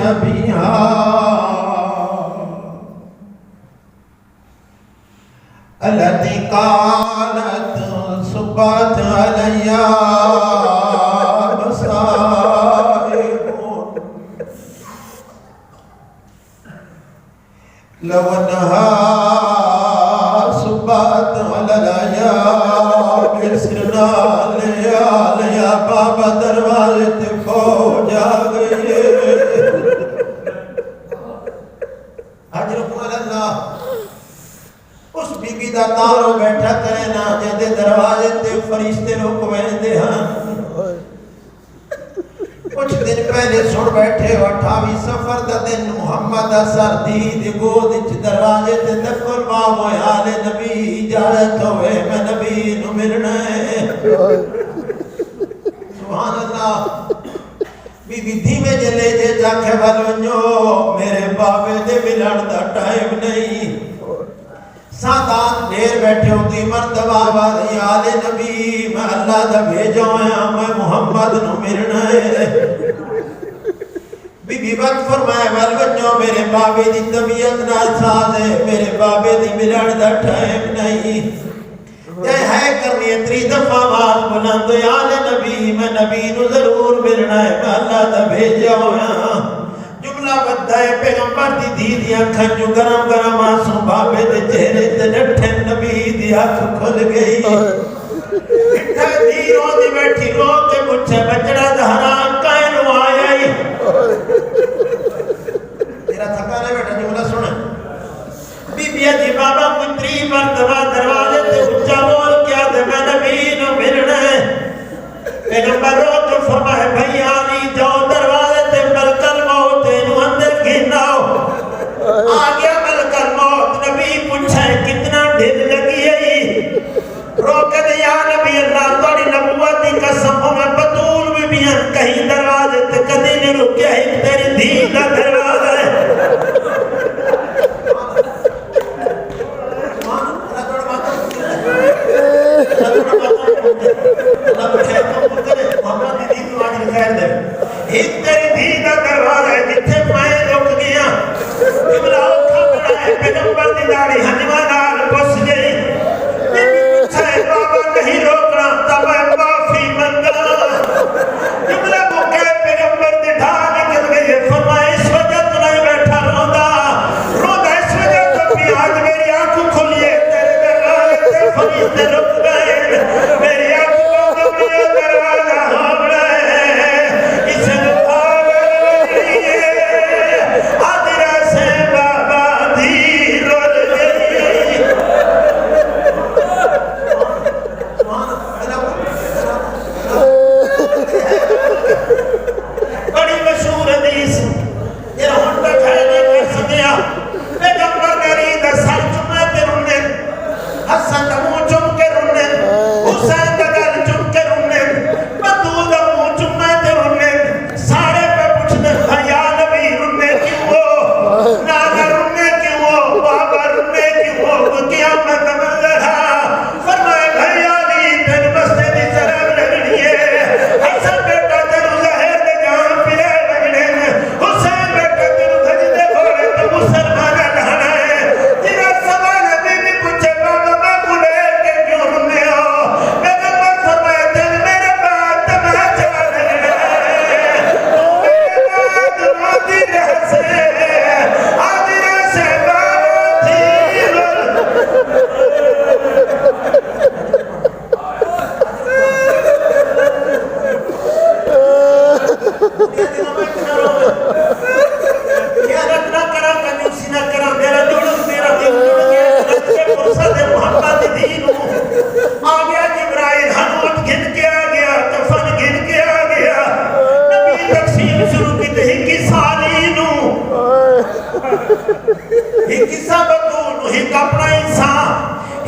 अबिहा अलती कालत सुबत अलैया मसाइबुन लवनहा सुबत अलैया बिसरना लिया बाबा दरवाजे ते खो जा गए। उस बीबी दा तारो बैठा करे ना जेदे दरवाजे ते फरिश्ते रुक वेंदे हन। कुछ दिन पहले सुन बैठे 28 सफर दा दिन मुहम्मद सरदी दी गोद विच दरवाजे ते दखल बाब होया ले नबी इजाजत होवे मैं नबी नु मिलना है। सुभान अल्लाह। बीबी धीमे जले जे जाके वलो मेरे बाबे दे मिलन दा टाइम नहीं। सादात ढेर बैठे होती मर्तबा वाली आले नबी मैं अल्लाह दा भेजो आया मैं मुहम्मद नु मिलना है। बीबी वक्त फरमाए वल बच्चो मेरे बाबे दी तबीयत नासाज है मेरे बाबे दी मिलन दा टाइम नहीं। जय है करनी इतनी दफा आवाज बुलंद आले नबी मैं नबी नु जरूर मिलना है मैं अल्लाह दा भेजो आया। जुमला बद्दा है पैगंबर दी धी दी अखां जो गरम गरम आंसू बाबे दे चेहरे ते डठे नबी दी अख खुल गई। इतना धी रोंदी बैठी रो के पूछे बचड़ा जहरा काहे नु आया ही तेरा थका नहीं बेटा जुमला सुन। बीबी दी बाबा पुत्री मर्तबा दरवाजे ते ऊंचा बोल क्या दे मैं नबी नु मिलना है। पैगंबर रो के फरमाए भई आली जाओ दरवाजे ते मलकल मौत नु अंदर गिनाओ। आ गया मलकल मौत नबी पूछे कितना ढिल लगी है रोके दे या नबी अल्लाह तोड़ी नबुवत दी कसम मैं बतूल भी कहीं दरवाजे ते कदी नहीं रुके है तेरी धी दा दरवाजा है। एक तेरी धी दा दरवाजा है जिथे मैं रुक गया। इमला औखा बड़ा है पैगंबर दी दाढ़ी हजमा नाल पुस गई। बाबा नहीं रोकना तब माफी मंगा। इमला मुके पैगंबर दी ढाल निकल गई फरमाए इस वजह तो नहीं बैठा रोंदा रोंदा इस वजह तो भी आज मेरी आंख खुली है तेरे दरवाजे ते फरिश्ते रुक गए मेरी आंख को कभी दरवाजा हो गया है इसे आदिरा से बाबा दी रोल गई। बड़ी मशहूर हदीस ये हम तक है नहीं कर सकिया पैगंबर मेरी दा सर चुमे ते रुने हसन दा मुंह चुम के रुने हुसैन दा गल चुम के रुने बतूल दा मुंह चुमे ते रुने सारे पे पूछदे या नबी रुने क्यों ना रुने क्यों बाबा रुने क्यों क़यामत मंजरा फरमाए भैया दी तेन बस्ते दी शराब लगनी है। हसन बेटा तेनु जहर दे जान पिले लगने हुसैन बेटा तेनु धज दे घोड़े ते मुसलमान ढाना है। जिना सवाल बीबी पूछे बाबा मैं बुले के क्यों रुने हो पैगंबर फरमाए तेन मेरे बाद तमाचा लगना है मेरे बाद मोदी रहसे आदिरा से बाबा थी क्या रखना करा कंजूसी ना करा मेरा दिल मेरा दिल जुड़ गया के फुर्सत मोहब्बत दीन आ गया जिब्राइल हनुमत गिन के आ गया कफन गिन के आ गया नबी तकसीम शुरू की ते ही साली नु ही किसा बतूल ही अपना इंसान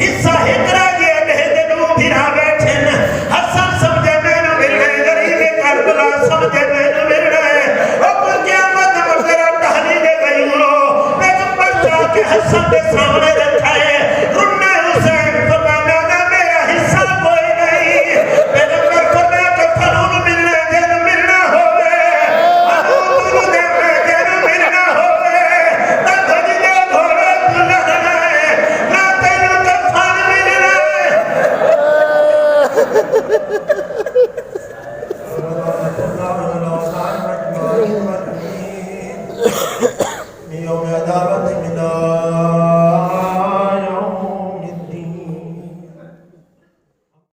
हिस्सा हिकरा गया दे नु भिरा बैठे न हसन समझे मैंने मिल गए गरीब करबला समझे मैंने मिल गए ओ क़यामत मगरा टहली दे गई लो पैगंबर जाके हसन के सामने रखा है रुन्ना हुसैन फरमाया ना मेरा हिस्सा कोई नहीं पैगंबर फरमाया कि फलून मिलना जन मिलना होवे अनून दे जन दावत मिलो